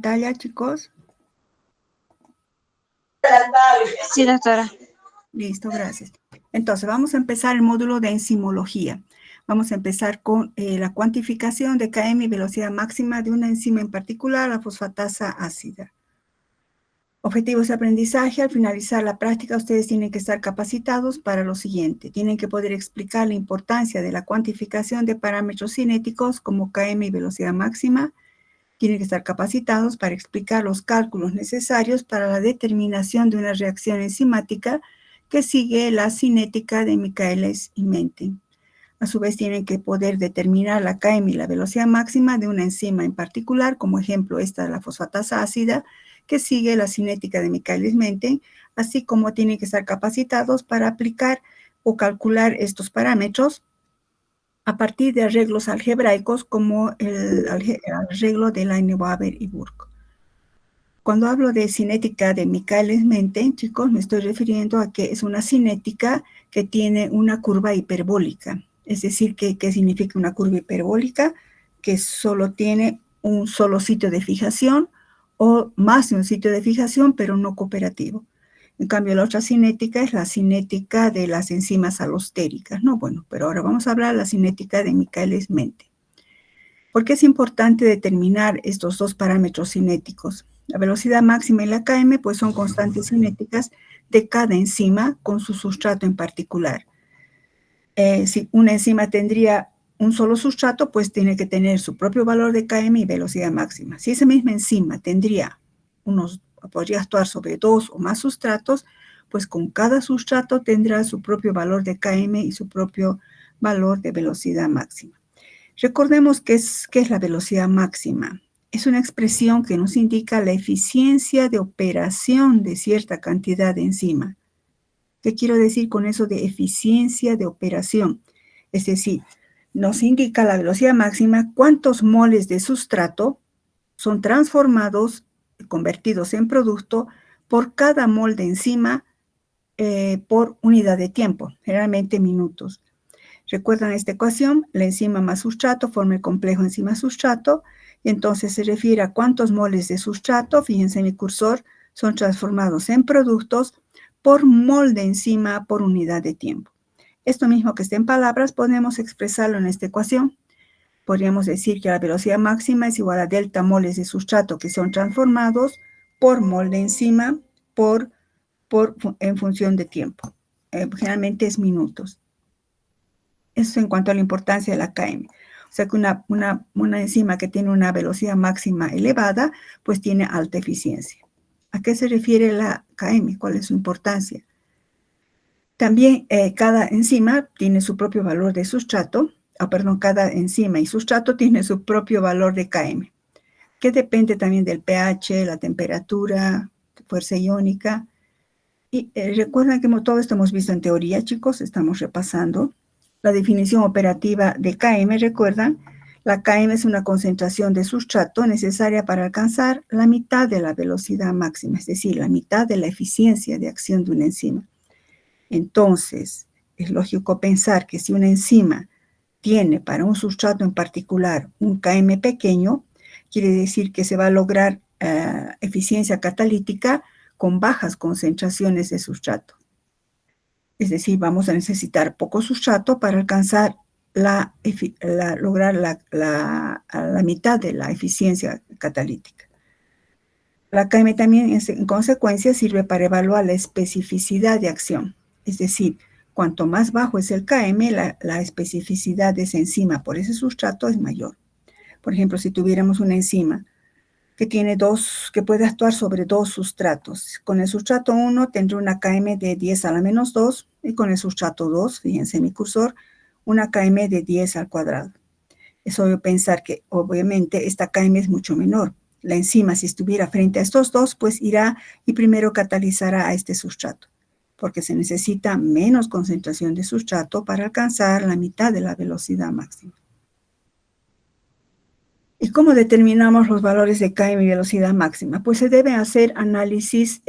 pantalla, chicos? Sí, doctora. Listo, gracias. Entonces, vamos a empezar el módulo de enzimología. Vamos a empezar con la cuantificación de Km y velocidad máxima de una enzima en particular, la fosfatasa ácida. Objetivos de aprendizaje. Al finalizar la práctica, ustedes tienen que estar capacitados para lo siguiente. Tienen que poder explicar la importancia de la cuantificación de parámetros cinéticos como Km y velocidad máxima. Tienen que estar capacitados para explicar los cálculos necesarios para la determinación de una reacción enzimática que sigue la cinética de Michaelis y Menten. A su vez, tienen que poder determinar la Km y la velocidad máxima de una enzima en particular, como ejemplo esta de la fosfatasa ácida, que sigue la cinética de Michaelis-Menten, así como tienen que estar capacitados para aplicar o calcular estos parámetros a partir de arreglos algebraicos como el arreglo de Leinweber y Burke. Cuando hablo de cinética de Michaelis-Menten, chicos, me estoy refiriendo a que es una cinética que tiene una curva hiperbólica. Es decir, ¿qué significa una curva hiperbólica? Que solo tiene un solo sitio de fijación o más de un sitio de fijación, pero no cooperativo. En cambio, la otra cinética es la cinética de las enzimas alostéricas, ¿no? Bueno, pero ahora vamos a hablar de la cinética de Michaelis-Menten. ¿Por qué es importante determinar estos dos parámetros cinéticos? La velocidad máxima y la Km pues son constantes cinéticas de cada enzima con su sustrato en particular. Si una enzima tendría un solo sustrato, pues tiene que tener su propio valor de Km y velocidad máxima. Si esa misma enzima podría actuar sobre dos o más sustratos, pues con cada sustrato tendrá su propio valor de Km y su propio valor de velocidad máxima. Recordemos qué es la velocidad máxima. Es una expresión que nos indica la eficiencia de operación de cierta cantidad de enzima. ¿Qué quiero decir con eso de eficiencia de operación? Es decir, nos indica la velocidad máxima cuántos moles de sustrato son transformados, convertidos en producto, por cada mol de enzima por unidad de tiempo, generalmente minutos. ¿Recuerdan esta ecuación? La enzima más sustrato forma el complejo enzima-sustrato, y entonces se refiere a cuántos moles de sustrato, fíjense en mi cursor, son transformados en productos por mol de enzima por unidad de tiempo. Esto mismo que está en palabras, podemos expresarlo en esta ecuación. Podríamos decir que la velocidad máxima es igual a delta moles de sustrato que son transformados por mol de enzima en función de tiempo. Generalmente es minutos. Eso en cuanto a la importancia de la Km. O sea que una enzima que tiene una velocidad máxima elevada, pues tiene alta eficiencia. ¿A qué se refiere la Km? ¿Cuál es su importancia? También cada enzima tiene su propio valor de sustrato, cada enzima y sustrato tiene su propio valor de Km, que depende también del pH, la temperatura, fuerza iónica. Y recuerden que todo esto hemos visto en teoría, chicos, estamos repasando. La definición operativa de Km, recuerdan, la Km es una concentración de sustrato necesaria para alcanzar la mitad de la velocidad máxima, es decir, la mitad de la eficiencia de acción de una enzima. Entonces, es lógico pensar que si una enzima tiene para un sustrato en particular un Km pequeño, quiere decir que se va a lograr eficiencia catalítica con bajas concentraciones de sustrato. Es decir, vamos a necesitar poco sustrato para alcanzar lograr la mitad de la eficiencia catalítica. La Km también, en consecuencia, sirve para evaluar la especificidad de acción. Es decir, cuanto más bajo es el Km, la especificidad de esa enzima por ese sustrato es mayor. Por ejemplo, si tuviéramos una enzima que puede actuar sobre dos sustratos. Con el sustrato 1 tendrá una Km de 10 a la menos 2 y con el sustrato 2, fíjense en mi cursor, una Km de 10 al cuadrado. Es obvio pensar que obviamente esta Km es mucho menor. La enzima, si estuviera frente a estos dos, pues irá y primero catalizará a este sustrato, porque se necesita menos concentración de sustrato para alcanzar la mitad de la velocidad máxima. ¿Y cómo determinamos los valores de Km y velocidad máxima? Pues se deben hacer análisis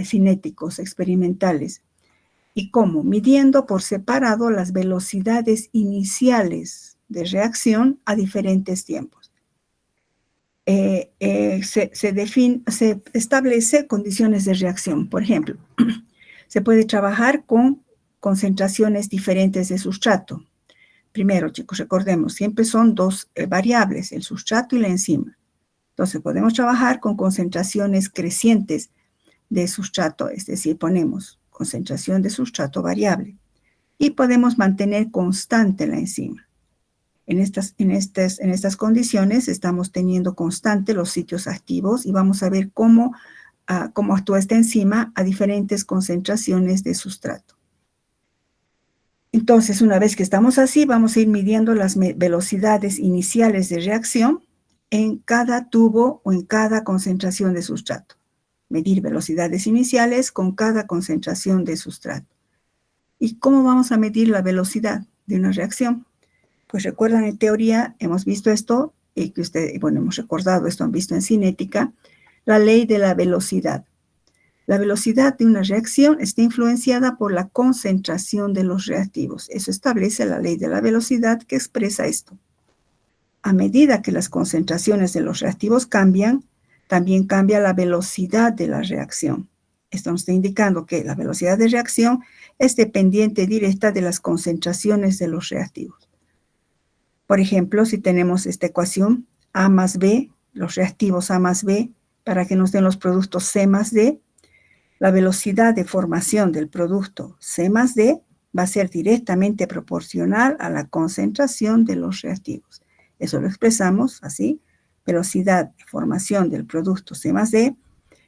cinéticos experimentales. ¿Y cómo? Midiendo por separado las velocidades iniciales de reacción a diferentes tiempos. se establece condiciones de reacción. Por ejemplo, se puede trabajar con concentraciones diferentes de sustrato. Primero, chicos, recordemos, siempre son dos variables, el sustrato y la enzima. Entonces, podemos trabajar con concentraciones crecientes de sustrato, es decir, ponemos concentración de sustrato variable. Y podemos mantener constante la enzima. En estas condiciones estamos teniendo constante los sitios activos y vamos a ver cómo actúa esta enzima a diferentes concentraciones de sustrato. Entonces, una vez que estamos así, vamos a ir midiendo las velocidades iniciales de reacción en cada tubo o en cada concentración de sustrato. Medir velocidades iniciales con cada concentración de sustrato. ¿Y cómo vamos a medir la velocidad de una reacción? Pues recuerdan, en teoría hemos visto esto, y que hemos recordado esto, han visto en cinética, la ley de la velocidad. La velocidad de una reacción está influenciada por la concentración de los reactivos. Eso establece la ley de la velocidad que expresa esto. A medida que las concentraciones de los reactivos cambian, también cambia la velocidad de la reacción. Esto nos está indicando que la velocidad de reacción es dependiente directa de las concentraciones de los reactivos. Por ejemplo, si tenemos esta ecuación A más B, los reactivos A más B, para que nos den los productos C más D, la velocidad de formación del producto C más D va a ser directamente proporcional a la concentración de los reactivos. Eso lo expresamos así. Velocidad de formación del producto C más D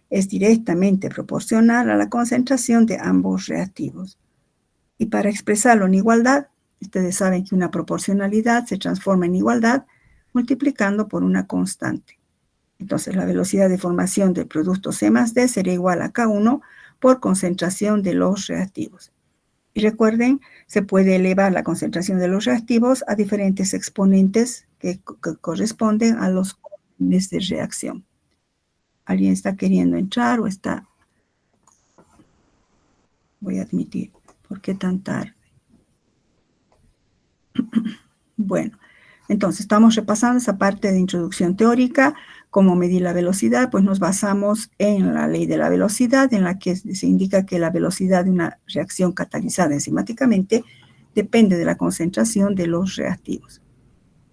es directamente proporcional a la concentración de ambos reactivos. Y para expresarlo en igualdad, ustedes saben que una proporcionalidad se transforma en igualdad multiplicando por una constante. Entonces, la velocidad de formación del producto C más D será igual a K1 por concentración de los reactivos. Y recuerden, se puede elevar la concentración de los reactivos a diferentes exponentes que corresponden a los órdenes de reacción. ¿Alguien está queriendo entrar o está? Voy a admitir. ¿Por qué tan tarde? Bueno, entonces estamos repasando esa parte de introducción teórica. Cómo medir la velocidad, pues nos basamos en la ley de la velocidad, en la que se indica que la velocidad de una reacción catalizada enzimáticamente depende de la concentración de los reactivos.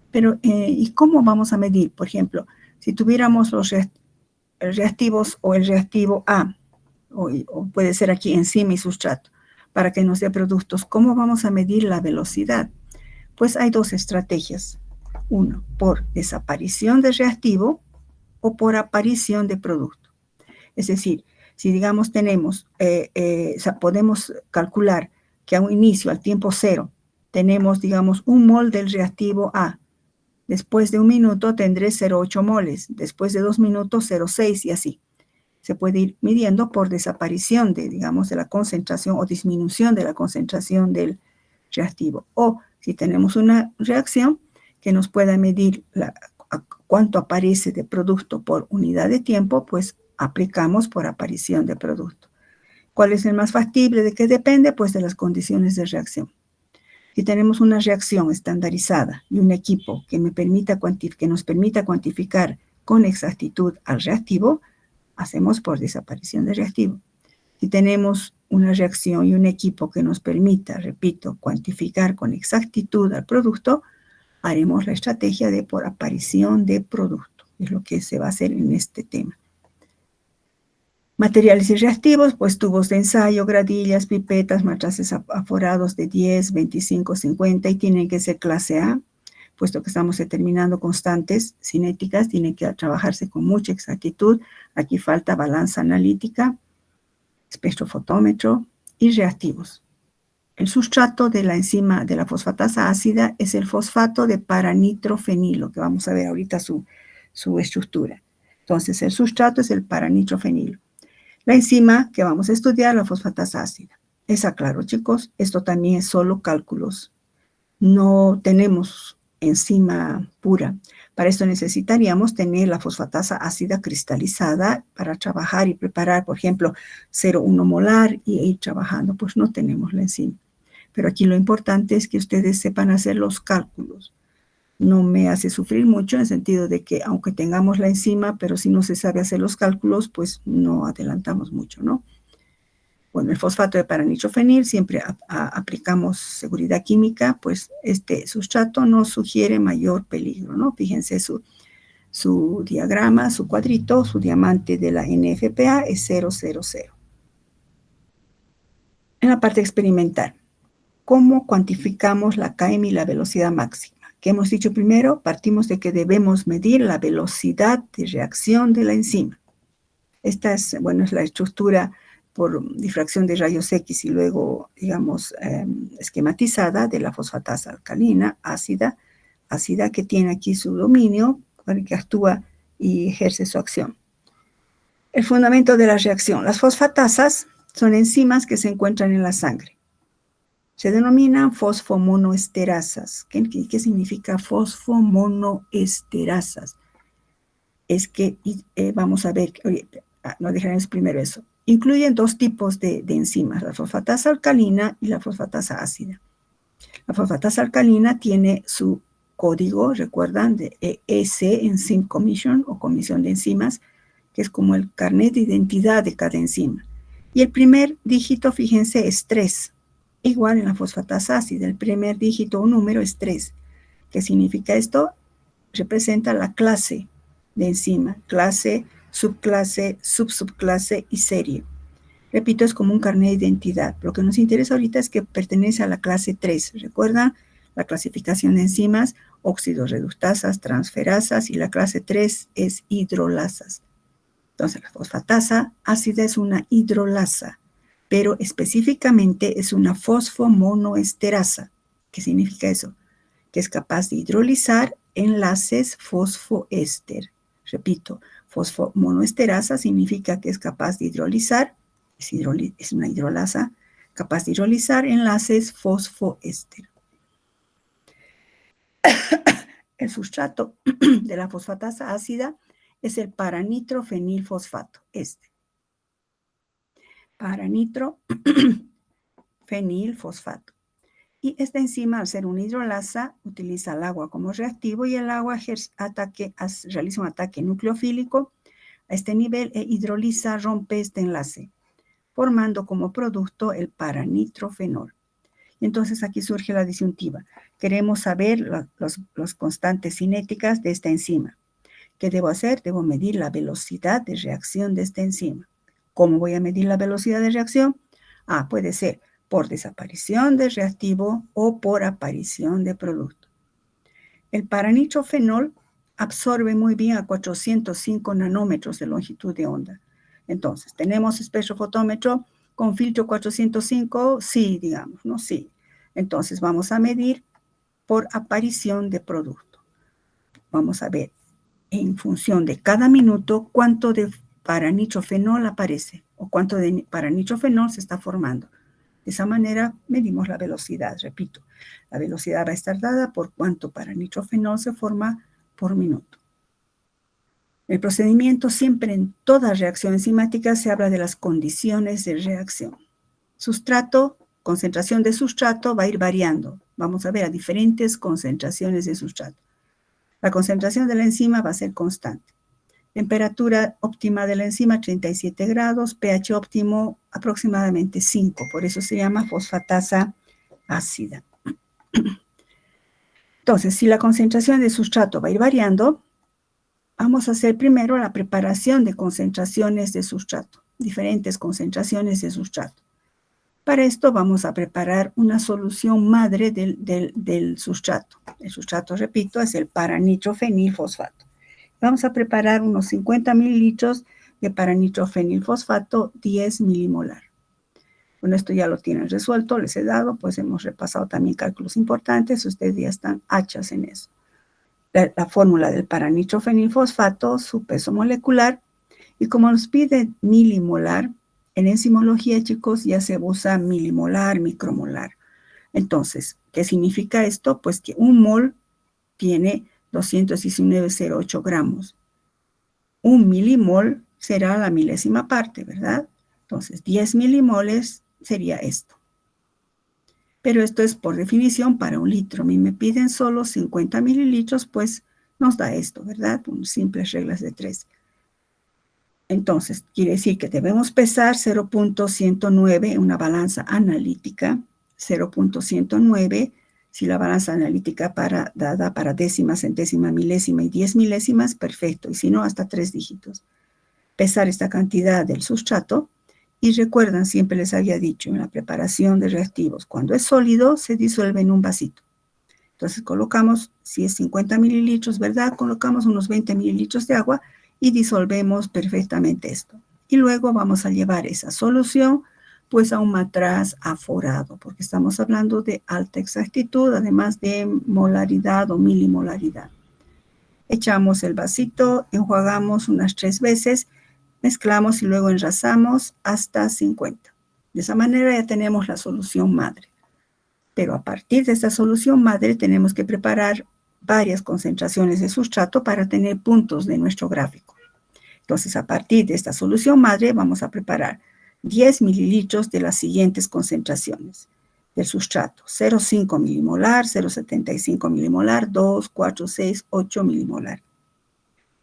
Pero, ¿y cómo vamos a medir? Por ejemplo, si tuviéramos los reactivos o el reactivo A, o puede ser aquí enzima y sustrato, para que nos dé productos, ¿cómo vamos a medir la velocidad? Pues hay dos estrategias. Uno, por desaparición del reactivo o por aparición de producto. Es decir, si digamos podemos calcular que a un inicio, al tiempo cero, tenemos, digamos, 1 mol del reactivo A. Después de 1 minuto tendré 0,8 moles. Después de 2 minutos, 0,6 y así. Se puede ir midiendo por desaparición de la concentración o disminución de la concentración del reactivo. O si tenemos una reacción que nos pueda medir cuánto aparece de producto por unidad de tiempo, pues aplicamos por aparición de producto. ¿Cuál es el más factible? ¿De qué depende? Pues de las condiciones de reacción. Si tenemos una reacción estandarizada y un equipo que nos permita cuantificar con exactitud al reactivo, hacemos por desaparición de reactivo. Si tenemos una reacción y un equipo que nos permita, repito, cuantificar con exactitud al producto, haremos la estrategia de por aparición de producto. Es lo que se va a hacer en este tema. Materiales y reactivos, pues tubos de ensayo, gradillas, pipetas, matraces aforados de 10, 25, 50 y tienen que ser clase A, puesto que estamos determinando constantes cinéticas, tienen que trabajarse con mucha exactitud. Aquí falta balanza analítica, espectrofotómetro y reactivos. El sustrato de la enzima de la fosfatasa ácida es el fosfato de paranitrofenilo, que vamos a ver ahorita su estructura. Entonces, el sustrato es el paranitrofenilo. La enzima que vamos a estudiar, la fosfatasa ácida. ¿Está claro, chicos? Esto también es solo cálculos. No tenemos enzima pura. Para esto necesitaríamos tener la fosfatasa ácida cristalizada para trabajar y preparar, por ejemplo, 0,1 molar y ir trabajando. Pues no tenemos la enzima. Pero aquí lo importante es que ustedes sepan hacer los cálculos. no me hace sufrir mucho, en el sentido de que aunque tengamos la enzima, pero si no se sabe hacer los cálculos, pues no adelantamos mucho, ¿no? Bueno, el fosfato de paranitrofenil, siempre aplicamos seguridad química, pues este sustrato no sugiere mayor peligro, ¿no? Fíjense su diagrama, su cuadrito, su diamante de la NFPA es 000. En la parte experimental, ¿cómo cuantificamos la KM y la velocidad máxima? ¿Qué hemos dicho primero? Partimos de que debemos medir la velocidad de reacción de la enzima. Esta es, bueno, es la estructura por difracción de rayos X y luego, digamos, esquematizada de la fosfatasa alcalina ácida que tiene aquí su dominio, que actúa y ejerce su acción. El fundamento de la reacción. Las fosfatasas son enzimas que se encuentran en la sangre. Se denominan fosfomonoesterasas. ¿Qué significa fosfomonoesterasas? Es que, vamos a ver, no dejaremos primero eso. Incluyen dos tipos de enzimas, la fosfatasa alcalina y la fosfatasa ácida. La fosfatasa alcalina tiene su código, recuerdan, de EC, Enzyme Commission o Comisión de Enzimas, que es como el carnet de identidad de cada enzima. Y el primer dígito, fíjense, es 3. Igual en la fosfatasa ácida, el primer dígito o número es 3. ¿Qué significa esto? Representa la clase de enzima, clase, subclase, subclase y serie. Repito, es como un carnet de identidad. Lo que nos interesa ahorita es que pertenece a la clase 3. ¿Recuerdan? La clasificación de enzimas, oxidorreductasas, transferasas, y la clase 3 es hidrolasas. Entonces, la fosfatasa ácida es una hidrolasa, pero específicamente es una fosfomonoesterasa. ¿Qué significa eso? Que es capaz de hidrolizar enlaces fosfoéster. Repito, fosfomonoesterasa significa que es capaz de hidrolizar, es una hidrolasa capaz de hidrolizar enlaces fosfoéster. El sustrato de la fosfatasa ácida es el paranitrofenilfosfato, paranitrofenilfosfato. Y esta enzima, al ser una hidrolasa, utiliza el agua como reactivo y el agua realiza un ataque nucleofílico a este nivel e hidroliza, rompe este enlace, formando como producto el paranitrofenol. Y entonces aquí surge la disyuntiva. Queremos saber las constantes cinéticas de esta enzima. ¿Qué debo hacer? Debo medir la velocidad de reacción de esta enzima. ¿Cómo voy a medir la velocidad de reacción? Puede ser por desaparición de reactivo o por aparición de producto. El paranitrofenol absorbe muy bien a 405 nanómetros de longitud de onda. Entonces, ¿tenemos espectrofotómetro con filtro 405? Sí, digamos, ¿no? Sí. Entonces, vamos a medir por aparición de producto. Vamos a ver en función de cada minuto cuánto de paranitrofenol aparece o cuánto de paranitrofenol se está formando. De esa manera medimos la velocidad, repito. La velocidad va a estar dada por cuánto paranitrofenol se forma por minuto. El procedimiento, siempre en toda reacción enzimática se habla de las condiciones de reacción. Sustrato, concentración de sustrato va a ir variando. Vamos a ver a diferentes concentraciones de sustrato. La concentración de la enzima va a ser constante. Temperatura óptima de la enzima 37 grados, pH óptimo aproximadamente 5, por eso se llama fosfatasa ácida. Entonces, si la concentración de sustrato va a ir variando, vamos a hacer primero la preparación de concentraciones de sustrato, diferentes concentraciones de sustrato. Para esto vamos a preparar una solución madre del sustrato. El sustrato, repito, es el paranitrofenilfosfato. Vamos a preparar unos 50 mililitros de paranitrofenilfosfato 10 milimolar. Bueno, esto ya lo tienen resuelto, les he dado, pues hemos repasado también cálculos importantes, ustedes ya están hachas en eso. La fórmula del paranitrofenilfosfato, su peso molecular, y como nos pide milimolar, en enzimología, chicos, ya se usa milimolar, micromolar. Entonces, ¿qué significa esto? Pues que un mol tiene 219,08 gramos. Un milimol será la milésima parte, ¿verdad? Entonces, 10 milimoles sería esto. Pero esto es por definición para 1 litro. A mí me piden solo 50 mililitros, pues nos da esto, ¿verdad? Simples reglas de 3. Entonces, quiere decir que debemos pesar 0.109 en una balanza analítica, 0.109, si la balanza analítica dada para décimas, centésima, milésima y 10 milésimas, perfecto, y si no, hasta 3 dígitos. Pesar esta cantidad del sustrato, y recuerdan, siempre les había dicho, en la preparación de reactivos, cuando es sólido, se disuelve en un vasito. Entonces colocamos, si es 50 mililitros, ¿verdad? Colocamos unos 20 mililitros de agua y disolvemos perfectamente esto. Y luego vamos a llevar esa solución pues a un matraz aforado, porque estamos hablando de alta exactitud, además de molaridad o milimolaridad. Echamos el vasito, enjuagamos unas 3 veces, mezclamos y luego enrasamos hasta 50. De esa manera ya tenemos la solución madre. Pero a partir de esta solución madre tenemos que preparar varias concentraciones de sustrato para tener puntos de nuestro gráfico. Entonces, a partir de esta solución madre vamos a preparar 10 mililitros de las siguientes concentraciones del sustrato: 0,5 milimolar, 0,75 milimolar, 2, 4, 6, 8 milimolar.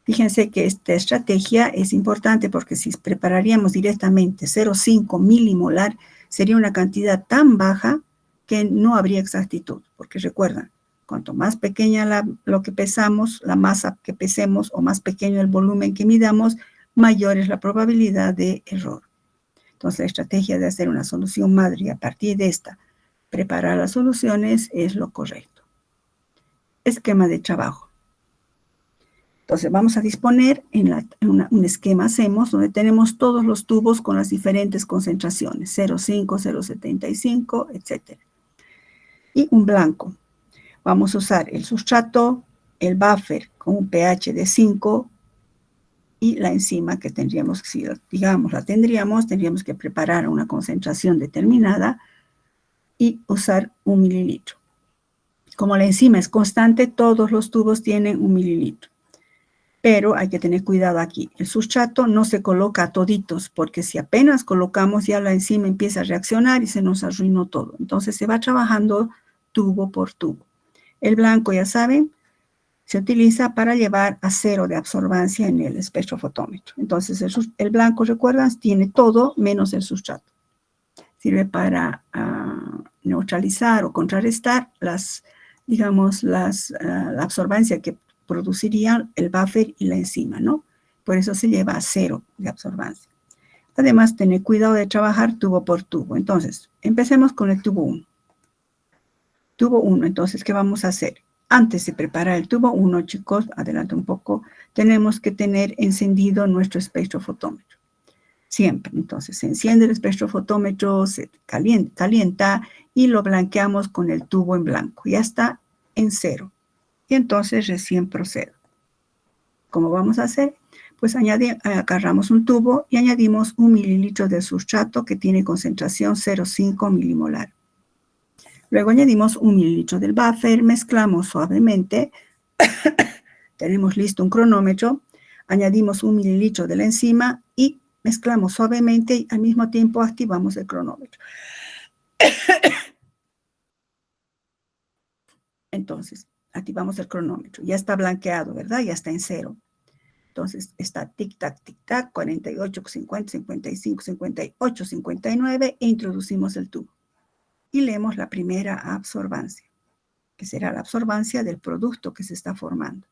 Fíjense que esta estrategia es importante porque si prepararíamos directamente 0,5 milimolar, sería una cantidad tan baja que no habría exactitud, porque recuerdan, cuanto más pequeña lo que pesamos, la masa que pesemos, o más pequeño el volumen que midamos, mayor es la probabilidad de error. Entonces, la estrategia de hacer una solución madre y a partir de esta preparar las soluciones es lo correcto. Esquema de trabajo. Entonces, vamos a disponer un esquema hacemos donde tenemos todos los tubos con las diferentes concentraciones, 0,5, 0,75, etc. Y un blanco. Vamos a usar el sustrato, el buffer con un pH de 5 y la enzima que tendríamos, si digamos la tendríamos que preparar una concentración determinada y usar 1 mililitro. Como la enzima es constante, todos los tubos tienen 1 mililitro. Pero hay que tener cuidado aquí. El sustrato no se coloca a toditos, porque si apenas colocamos ya la enzima empieza a reaccionar y se nos arruinó todo. Entonces se va trabajando tubo por tubo. El blanco, ya saben, se utiliza para llevar a 0 de absorbancia en el espectrofotómetro. Entonces el blanco, recuerdan, tiene todo menos el sustrato. Sirve para neutralizar o contrarrestar la absorbancia que producirían el buffer y la enzima, ¿no? Por eso se lleva a 0 de absorbancia. Además, tener cuidado de trabajar tubo por tubo. Entonces, empecemos con el tubo 1. Tubo 1, entonces, ¿qué vamos a hacer? Antes de preparar el tubo 1, chicos, adelante un poco, tenemos que tener encendido nuestro espectrofotómetro. Siempre, entonces, se enciende el espectrofotómetro, se calienta y lo blanqueamos con el tubo en blanco. Ya está en 0. Y entonces recién procedo. ¿Cómo vamos a hacer? Pues agarramos un tubo y añadimos 1 mililitro de sustrato que tiene concentración 0,5 milimolar. Luego añadimos 1 mililitro del buffer, mezclamos suavemente. Tenemos listo un cronómetro. Añadimos 1 mililitro de la enzima y mezclamos suavemente y al mismo tiempo activamos el cronómetro. Entonces, activamos el cronómetro. Ya está blanqueado, ¿verdad? Ya está en 0. Entonces, está tic-tac, 48, 50, 55, 58, 59 e introducimos el tubo. Y leemos la primera absorbancia, que será la absorbancia del producto que se está formando.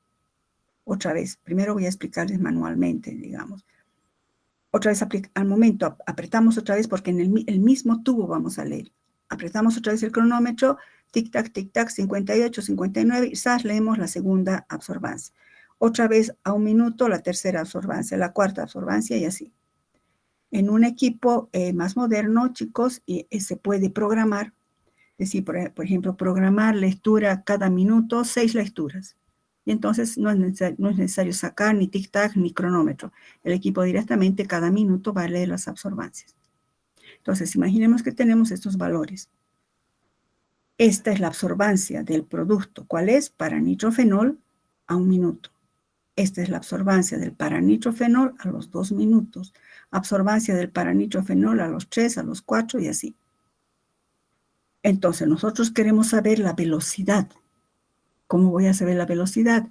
Otra vez, primero voy a explicarles manualmente, digamos. Otra vez, al momento, apretamos otra vez porque en el mismo tubo vamos a leer. Apretamos otra vez el cronómetro, tic-tac, 58, 59, y leemos la segunda absorbancia. Otra vez a 1 minuto, la tercera absorbancia, la cuarta absorbancia y así. En un equipo más moderno, chicos, se puede programar, es decir, por ejemplo, programar lectura cada minuto, 6 lecturas. Y entonces no es necesario sacar ni tic-tac ni cronómetro. El equipo directamente cada minuto va a leer las absorbancias. Entonces, imaginemos que tenemos estos valores. Esta es la absorbancia del producto. ¿Cuál es? Paranitrofenol a 1 minuto. Esta es la absorbancia del paranitrofenol a los 2 minutos. Absorbancia del paranitrofenol a los 3, a los 4 y así. Entonces, nosotros queremos saber la velocidad. ¿Cómo voy a saber la velocidad?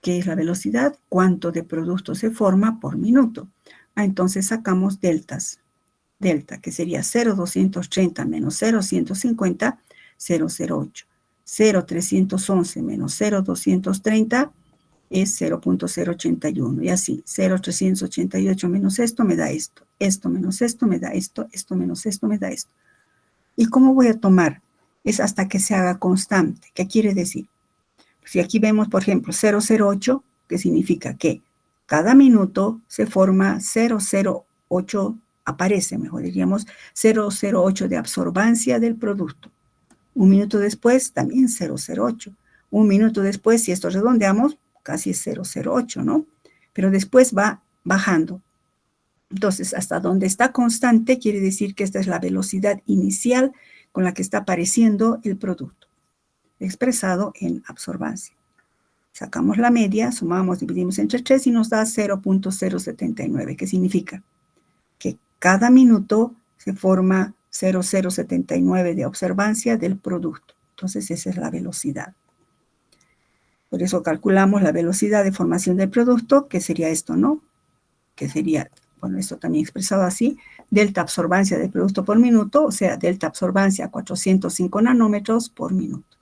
¿Qué es la velocidad? ¿Cuánto de producto se forma por minuto? Entonces sacamos deltas. Delta, que sería 0,230 menos 0,150, 0,08. 0,311 menos 0,230 es 0,081. Y así, 0,388 menos esto me da esto. Esto menos esto me da esto. Esto menos esto me da esto. ¿Y cómo voy a tomar? Es hasta que se haga constante. ¿Qué quiere decir? Si aquí vemos, por ejemplo, 008, que significa que cada minuto se forma 008, aparece, mejor diríamos, 008 de absorbancia del producto. Un minuto después, también 008. Un minuto después, si esto redondeamos, casi es 008, ¿no? Pero después va bajando. Entonces, hasta donde está constante, quiere decir que esta es la velocidad inicial con la que está apareciendo el producto, expresado en absorbancia. Sacamos la media, sumamos, dividimos entre 3 y nos da 0,079. ¿Qué significa? Que cada minuto se forma 0,079 de observancia del producto. Entonces, esa es la velocidad. Por eso calculamos la velocidad de formación del producto, que sería esto, ¿no? Que sería, bueno, esto también expresado así, delta absorbancia del producto por minuto, o sea, delta absorbancia a 405 nanómetros por minuto.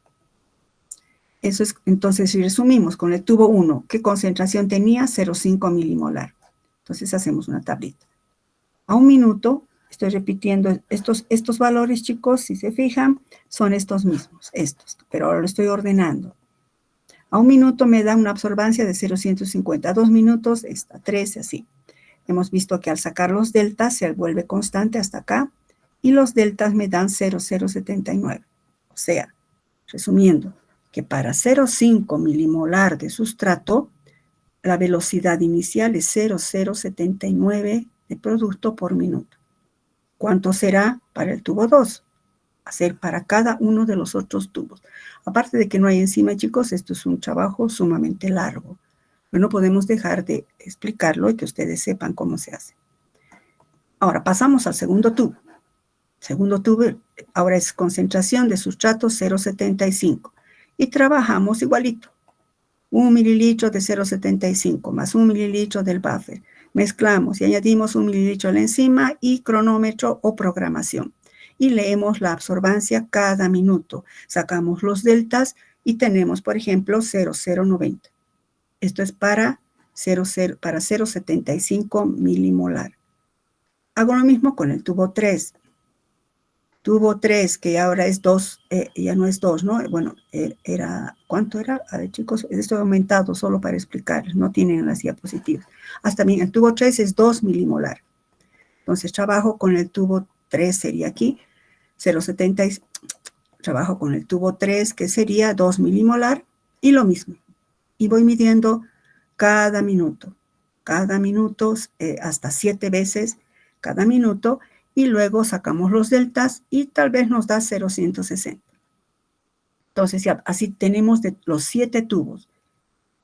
Eso es, entonces, si resumimos con el tubo 1, ¿qué concentración tenía? 0,5 milimolar. Entonces, hacemos una tablita. A un minuto, estoy repitiendo estos valores, chicos, si se fijan, son estos mismos, pero ahora lo estoy ordenando. A un minuto me da una absorbancia de 0,150. A 2 minutos, está 13, así. Hemos visto que al sacar los deltas se vuelve constante hasta acá, y los deltas me dan 0,079. O sea, resumiendo, que para 0,5 milimolar de sustrato, la velocidad inicial es 0,079 de producto por minuto. ¿Cuánto será para el tubo 2? Va a ser para cada uno de los otros tubos. Aparte de que no hay enzima, chicos, esto es un trabajo sumamente largo. Pero no podemos dejar de explicarlo y que ustedes sepan cómo se hace. Ahora, pasamos al segundo tubo. Segundo tubo, ahora es concentración de sustrato 0,75. Y trabajamos igualito. 1 mililitro de 0,75 más 1 mililitro del buffer. Mezclamos y añadimos 1 mililitro de la enzima y cronómetro o programación. Y leemos la absorbancia cada minuto. Sacamos los deltas y tenemos, por ejemplo, 0,090. Esto es para 0,75 milimolar. Hago lo mismo con el tubo 3. Tubo 3, que ahora es 2, ya no es 2, ¿no? Bueno, ¿cuánto era? A ver, chicos, esto ha aumentado solo para explicar, no tienen las diapositivas. Hasta bien, el tubo 3 es 2 milimolar. Entonces, trabajo con el tubo 3, sería aquí, 0,70, trabajo con el tubo 3, que sería 2 milimolar, y lo mismo. Y voy midiendo cada minuto, hasta 7 veces cada minuto, y luego sacamos los deltas y tal vez nos da 0,160. Entonces, ya así tenemos de los 7 tubos.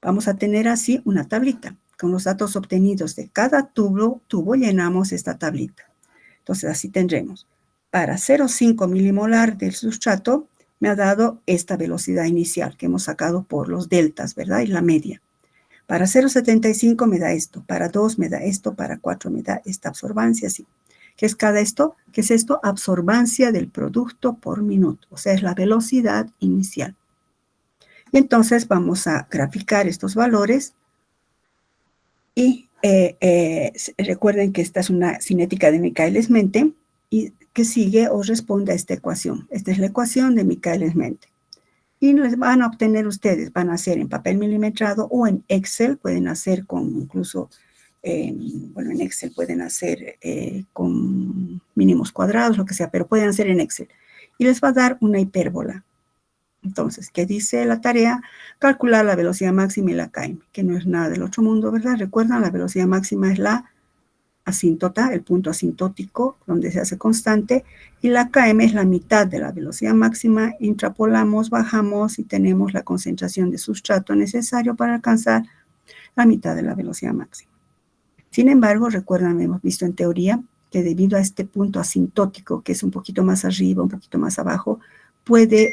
Vamos a tener así una tablita. Con los datos obtenidos de cada tubo llenamos esta tablita. Entonces, así tendremos. Para 0,5 milimolar del sustrato, me ha dado esta velocidad inicial que hemos sacado por los deltas, ¿verdad? Y la media. Para 0,75 me da esto. Para 2 me da esto. Para 4 me da esta absorbancia, así. ¿Qué es esto? ¿Qué es esto? Absorbancia del producto por minuto. O sea, es la velocidad inicial. Y entonces vamos a graficar estos valores. Y recuerden que esta es una cinética de Michaelis-Menten y que sigue o responde a esta ecuación. Esta es la ecuación de Michaelis-Menten. Y les van a obtener ustedes, van a hacer en papel milimetrado o en Excel, pueden hacer con incluso... bueno, en Excel pueden hacer con mínimos cuadrados, lo que sea, pero pueden hacer en Excel. Y les va a dar una hipérbola. Entonces, ¿qué dice la tarea? Calcular la velocidad máxima y la KM, que no es nada del otro mundo, ¿verdad? Recuerdan, la velocidad máxima es la asíntota, el punto asintótico, donde se hace constante, y la KM es la mitad de la velocidad máxima. Intrapolamos, bajamos y tenemos la concentración de sustrato necesario para alcanzar la mitad de la velocidad máxima. Sin embargo, recuerdan, hemos visto en teoría que debido a este punto asintótico, que es un poquito más arriba, un poquito más abajo, puede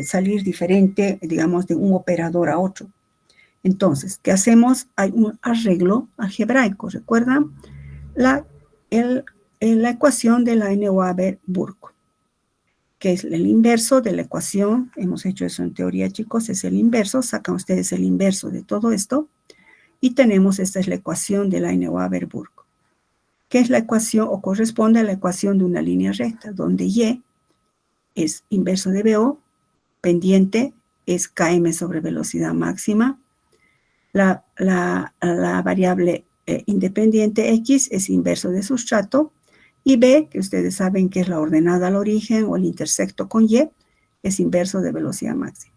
salir diferente, digamos, de un operador a otro. Entonces, ¿qué hacemos? Hay un arreglo algebraico, ¿recuerdan? La ecuación de la Neuhaber-Burke, que es el inverso de la ecuación. Hemos hecho eso en teoría, chicos, es el inverso. Sacan ustedes el inverso de todo esto. Y tenemos, esta es la ecuación de la Neuhaber-Burke, que es la ecuación, o corresponde a la ecuación de una línea recta, donde Y es inverso de BO, pendiente es km sobre velocidad máxima, la variable independiente X es inverso de sustrato, y B, que ustedes saben que es la ordenada al origen o el intersecto con Y, es inverso de velocidad máxima.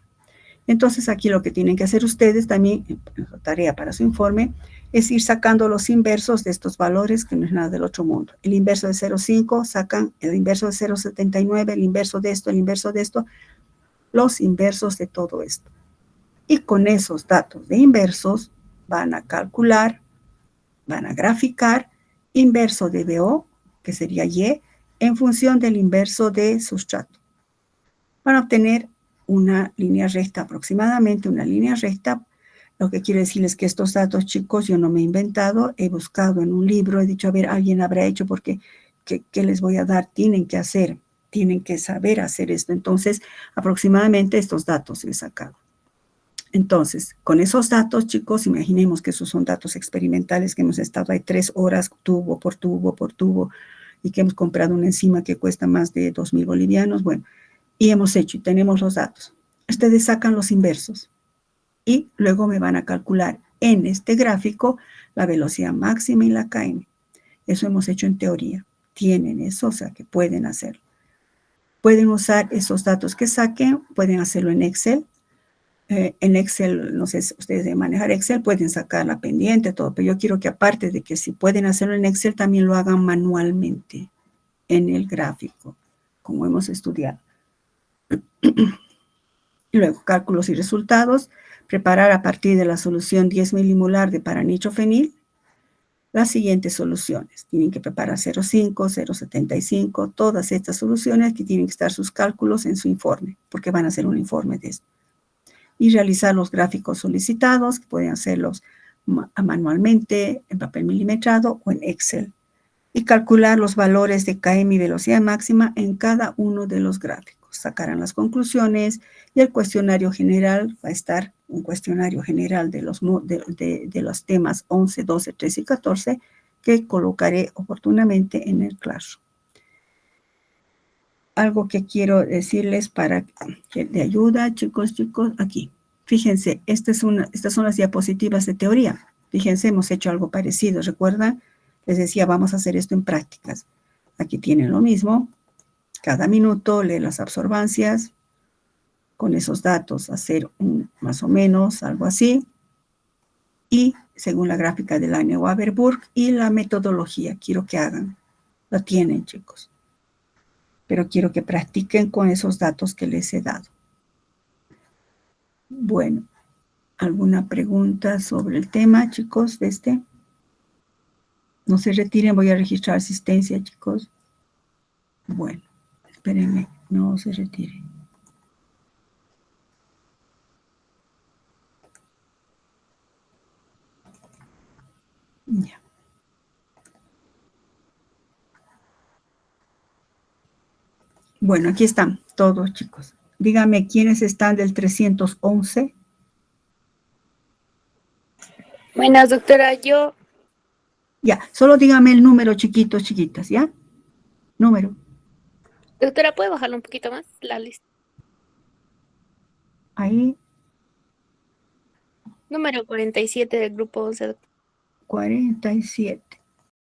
Entonces aquí lo que tienen que hacer ustedes también, en su tarea para su informe, es ir sacando los inversos de estos valores, que no es nada del otro mundo. El inverso de 0,5, sacan el inverso de 0,79, el inverso de esto, los inversos de todo esto. Y con esos datos de inversos van a calcular, van a graficar inverso de BO, que sería Y, en función del inverso de sustrato. Van a obtener una línea recta, aproximadamente una línea recta. Lo que quiero decirles que estos datos, chicos, yo no me he inventado, he buscado en un libro, he dicho, a ver, alguien habrá hecho, porque ¿qué les voy a dar? Tienen que hacer, tienen que saber hacer esto. Entonces, aproximadamente estos datos he sacado. Entonces, con esos datos, chicos, imaginemos que esos son datos experimentales, que hemos estado ahí 3 horas, tubo por tubo, y que hemos comprado una enzima que cuesta más de 2.000 bolivianos, bueno, y hemos hecho, y tenemos los datos. Ustedes sacan los inversos, y luego me van a calcular en este gráfico la velocidad máxima y la km. Eso hemos hecho en teoría. Tienen eso, o sea que pueden hacerlo. Pueden usar esos datos que saquen, pueden hacerlo en Excel. En Excel, no sé si ustedes deben manejar Excel, pueden sacar la pendiente, todo, pero yo quiero que aparte de que si pueden hacerlo en Excel, también lo hagan manualmente en el gráfico, como hemos estudiado. Luego, cálculos y resultados, preparar a partir de la solución 10 milimolar de paranitrofenil las siguientes soluciones. Tienen que preparar 0,5, 0,75, todas estas soluciones que tienen que estar sus cálculos en su informe, porque van a hacer un informe de esto. Y realizar los gráficos solicitados, que pueden hacerlos manualmente, en papel milimetrado o en Excel. Y calcular los valores de km y velocidad máxima en cada uno de los gráficos. Sacarán las conclusiones y el cuestionario general va a estar, un cuestionario general de los temas 11, 12, 13 y 14 que colocaré oportunamente en el Classroom. Algo que quiero decirles para que de ayuda, chicos, aquí. Fíjense, estas son las diapositivas de teoría. Fíjense, hemos hecho algo parecido, ¿recuerdan? Les decía, vamos a hacer esto en prácticas. Aquí tienen lo mismo. Cada minuto lee las absorbancias. Con esos datos hacer más o menos algo así. Y según la gráfica de la Neuhaber-Burke y la metodología, quiero que hagan. Lo tienen, chicos. Pero quiero que practiquen con esos datos que les he dado. Bueno, ¿alguna pregunta sobre el tema, chicos, de este? No se retiren, voy a registrar asistencia, chicos. Bueno, espérenme, no se retiren. Ya. Bueno, aquí están todos, chicos. Díganme, ¿quiénes están del 311? Buenas, doctora. Yo, Ya, solo díganme el número, chiquitos, chiquitas, ¿ya? Número. doctora, ¿puede bajarlo un poquito más la lista? Ahí, Número 47 del grupo 11. 47.